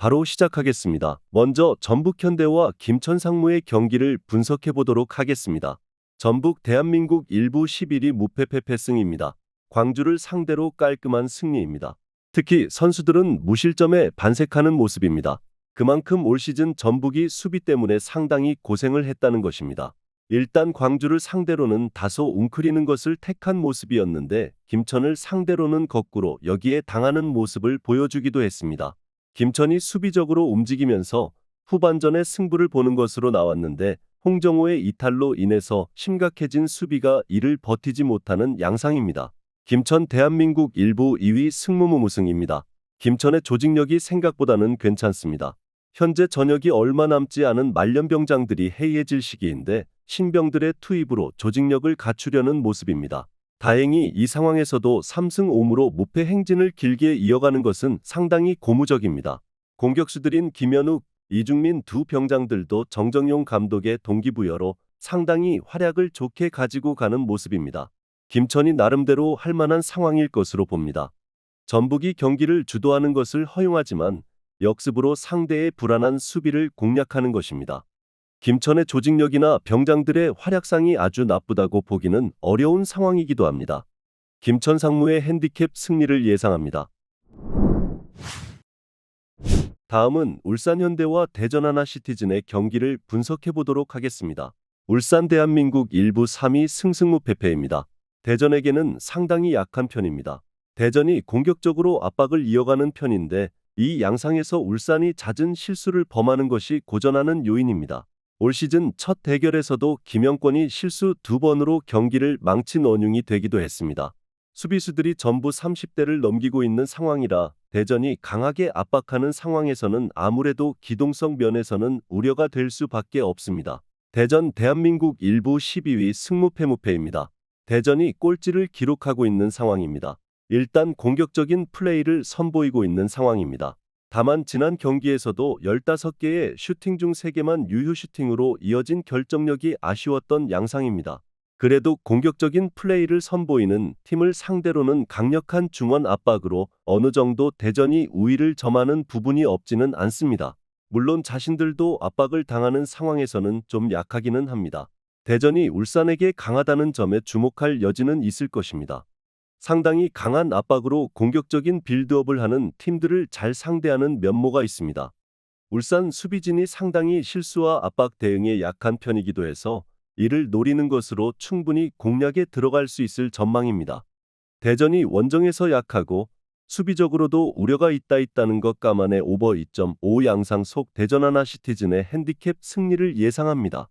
바로 시작하겠습니다. 먼저 전북 현대와 김천 상무의 경기를 분석해 보도록 하겠습니다. 전북 대한민국 1부 11위 무패 패패승입니다. 광주를 상대로 깔끔한 승리입니다. 특히 선수들은 무실점에 반색하는 모습입니다. 그만큼 올 시즌 전북이 수비 때문에 상당히 고생을 했다는 것입니다. 일단 광주를 상대로는 다소 웅크리는 것을 택한 모습이었는데 김천을 상대로는 거꾸로 여기에 당하는 모습을 보여주기도 했습니다. 김천이 수비적으로 움직이면서 후반전에 승부를 보는 것으로 나왔는데 홍정호의 이탈로 인해서 심각해진 수비가 이를 버티지 못하는 양상입니다. 김천 대한민국 1부 2위 승무무무승입니다. 김천의 조직력이 생각보다는 괜찮습니다. 현재 전역이 얼마 남지 않은 말년병장들이 해이해질 시기인데 신병들의 투입으로 조직력을 갖추려는 모습입니다. 다행히 이 상황에서도 3승 5무로 무패 행진을 길게 이어가는 것은 상당히 고무적입니다. 공격수들인 김현욱, 이중민 두 병장들도 정정용 감독의 동기부여로 상당히 활약을 좋게 가지고 가는 모습입니다. 김천이 나름대로 할 만한 상황일 것으로 봅니다. 전북이 경기를 주도하는 것을 허용하지만 역습으로 상대의 불안한 수비를 공략하는 것입니다. 김천의 조직력이나 병장들의 활약상이 아주 나쁘다고 보기는 어려운 상황이기도 합니다. 김천 상무의 핸디캡 승리를 예상합니다. 다음은 울산 현대와 대전 하나시티즌의 경기를 분석해 보도록 하겠습니다. 울산 대한민국 1부 3위 승승무패패입니다. 대전에게는 상당히 약한 편입니다. 대전이 공격적으로 압박을 이어가는 편인데 이 양상에서 울산이 잦은 실수를 범하는 것이 고전하는 요인입니다. 올 시즌 첫 대결에서도 김영권이 실수 2번으로 경기를 망친 원흉이 되기도 했습니다. 수비수들이 전부 30대를 넘기고 있는 상황이라 대전이 강하게 압박하는 상황에서는 아무래도 기동성 면에서는 우려가 될 수밖에 없습니다. 대전 대한민국 1부 12위 승무패무패입니다. 대전이 골찌를 기록하고 있는 상황입니다. 일단 공격적인 플레이를 선보이고 있는 상황입니다. 다만 지난 경기에서도 15개의 슈팅 중 3개만 유효 슈팅으로 이어진 결정력이 아쉬웠던 양상입니다. 그래도 공격적인 플레이를 선보이는 팀을 상대로는 강력한 중원 압박으로 어느 정도 대전이 우위를 점하는 부분이 없지는 않습니다. 물론 자신들도 압박을 당하는 상황에서는 좀 약하기는 합니다. 대전이 울산에게 강하다는 점에 주목할 여지는 있을 것입니다. 상당히 강한 압박으로 공격적인 빌드업을 하는 팀들을 잘 상대하는 면모가 있습니다. 울산 수비진이 상당히 실수와 압박 대응에 약한 편이기도 해서 이를 노리는 것으로 충분히 공략에 들어갈 수 있을 전망입니다. 대전이 원정에서 약하고 수비적으로도 우려가 있다는 것 감안해 오버 2.5 양상 속 대전 하나시티즌의 핸디캡 승리를 예상합니다.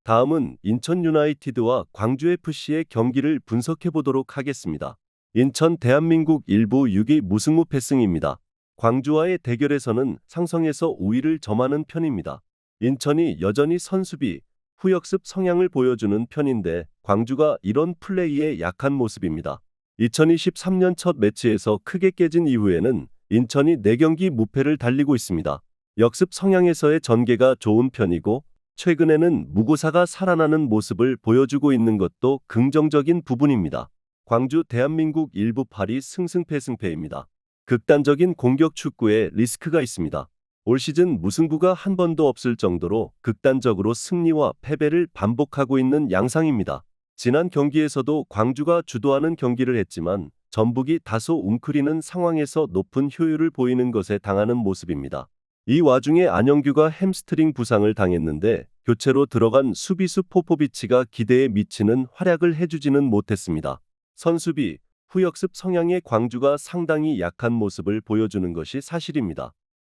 다음은 인천 유나이티드와 광주FC의 경기를 분석해 보도록 하겠습니다. 인천 대한민국 1부 6위 무승무패승입니다. 광주와의 대결에서는 상성에서 우위를 점하는 편입니다. 인천이 여전히 선수비, 후역습 성향을 보여주는 편인데 광주가 이런 플레이에 약한 모습입니다. 2023년 첫 매치에서 크게 깨진 이후에는 인천이 4경기 무패를 달리고 있습니다. 역습 성향에서의 전개가 좋은 편이고 최근에는 무고사가 살아나는 모습을 보여주고 있는 것도 긍정적인 부분입니다. 광주 대한민국 1부 8위 승승패승패입니다. 극단적인 공격 축구에 리스크가 있습니다. 올 시즌 무승부가 한 번도 없을 정도로 극단적으로 승리와 패배를 반복하고 있는 양상입니다. 지난 경기에서도 광주가 주도하는 경기를 했지만 전북이 다소 웅크리는 상황에서 높은 효율을 보이는 것에 당하는 모습입니다. 이 와중에 안영규가 햄스트링 부상을 당했는데 교체로 들어간 수비수 포포비치가 기대에 미치는 활약을 해주지는 못했습니다. 선수비, 후역습 성향의 광주가 상당히 약한 모습을 보여주는 것이 사실입니다.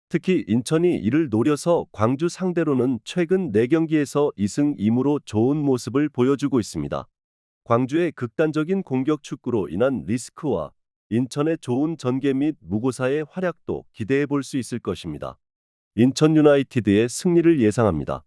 특히 인천이 이를 노려서 광주 상대로는 최근 4경기에서 2승 2무로 좋은 모습을 보여주고 있습니다. 광주의 극단적인 공격 축구로 인한 리스크와 인천의 좋은 전개 및 무고사의 활약도 기대해 볼 수 있을 것입니다. 인천 유나이티드의 승리를 예상합니다.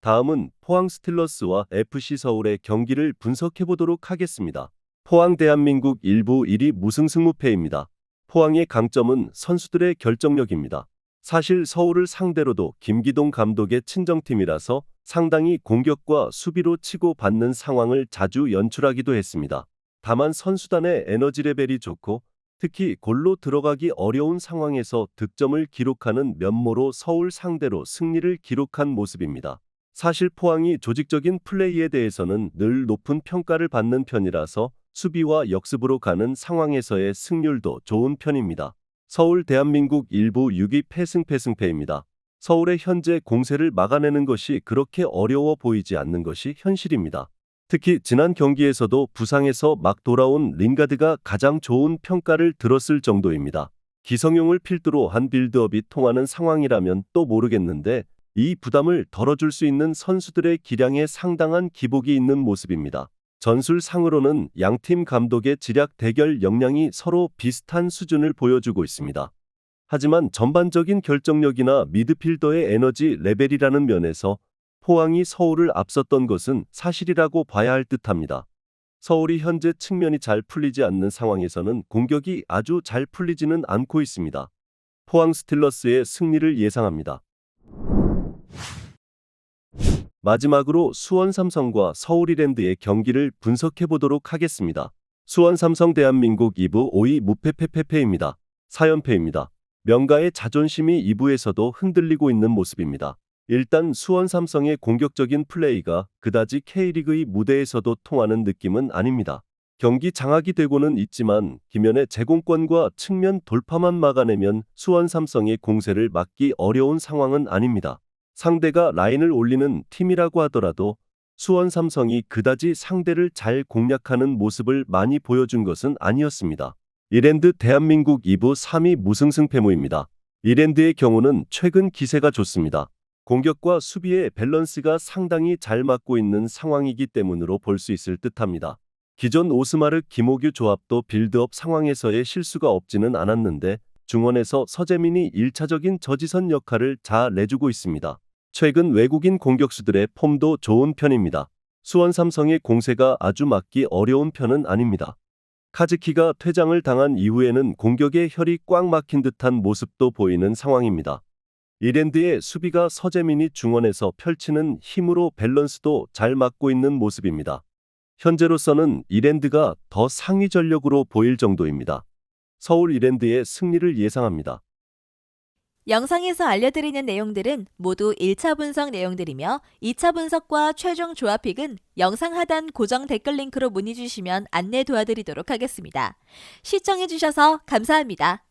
다음은 포항 스틸러스와 FC 서울의 경기를 분석해 보도록 하겠습니다. 포항 대한민국 1부 1위 무승승무패입니다. 포항의 강점은 선수들의 결정력입니다. 사실 서울을 상대로도 김기동 감독의 친정팀이라서 상당히 공격과 수비로 치고받는 상황을 자주 연출하기도 했습니다. 다만 선수단의 에너지 레벨이 좋고 특히 골로 들어가기 어려운 상황에서 득점을 기록하는 면모로 서울 상대로 승리를 기록한 모습입니다. 사실 포항이 조직적인 플레이에 대해서는 늘 높은 평가를 받는 편이라서 수비와 역습으로 가는 상황에서의 승률도 좋은 편입니다. 서울 대한민국 일부 6위 패승패승패입니다. 서울의 현재 공세를 막아내는 것이 그렇게 어려워 보이지 않는 것이 현실입니다. 특히 지난 경기에서도 부상에서 막 돌아온 링가드가 가장 좋은 평가를 들었을 정도입니다. 기성용을 필두로 한 빌드업이 통하는 상황이라면 또 모르겠는데 이 부담을 덜어줄 수 있는 선수들의 기량에 상당한 기복이 있는 모습입니다. 전술상으로는 양팀 감독의 지략 대결 역량이 서로 비슷한 수준을 보여주고 있습니다. 하지만 전반적인 결정력이나 미드필더의 에너지 레벨이라는 면에서 포항이 서울을 앞섰던 것은 사실이라고 봐야 할 듯합니다. 서울이 현재 측면이 잘 풀리지 않는 상황에서는 공격이 아주 잘 풀리지는 않고 있습니다. 포항 스틸러스의 승리를 예상합니다. 마지막으로 수원 삼성과 서울 이랜드의 경기를 분석해 보도록 하겠습니다. 수원 삼성 대한민국 2부 5위 무패패패패입니다. 4연패입니다. 명가의 자존심이 2부에서도 흔들리고 있는 모습입니다. 일단 수원 삼성의 공격적인 플레이가 그다지 K리그의 무대에서도 통하는 느낌은 아닙니다. 경기 장악이 되고는 있지만 김현의 제공권과 측면 돌파만 막아내면 수원 삼성의 공세를 막기 어려운 상황은 아닙니다. 상대가 라인을 올리는 팀이라고 하더라도 수원 삼성이 그다지 상대를 잘 공략하는 모습을 많이 보여준 것은 아니었습니다. 이랜드 대한민국 2부 3위 무승승패무입니다. 이랜드의 경우는 최근 기세가 좋습니다. 공격과 수비의 밸런스가 상당히 잘 맞고 있는 상황이기 때문으로 볼 수 있을 듯합니다. 기존 오스마르 김호규 조합도 빌드업 상황에서의 실수가 없지는 않았는데 중원에서 서재민이 1차적인 저지선 역할을 잘 내주고 있습니다. 최근 외국인 공격수들의 폼도 좋은 편입니다. 수원 삼성의 공세가 아주 막기 어려운 편은 아닙니다. 카즈키가 퇴장을 당한 이후에는 공격의 혈이 꽉 막힌 듯한 모습도 보이는 상황입니다. 이랜드의 수비가 서재민이 중원에서 펼치는 힘으로 밸런스도 잘 맞고 있는 모습입니다. 현재로서는 이랜드가 더 상위 전력으로 보일 정도입니다. 서울 이랜드의 승리를 예상합니다. 영상에서 알려드리는 내용들은 모두 1차 분석 내용들이며 2차 분석과 최종 조합픽은 영상 하단 고정 댓글 링크로 문의 주시면 안내 도와드리도록 하겠습니다. 시청해주셔서 감사합니다.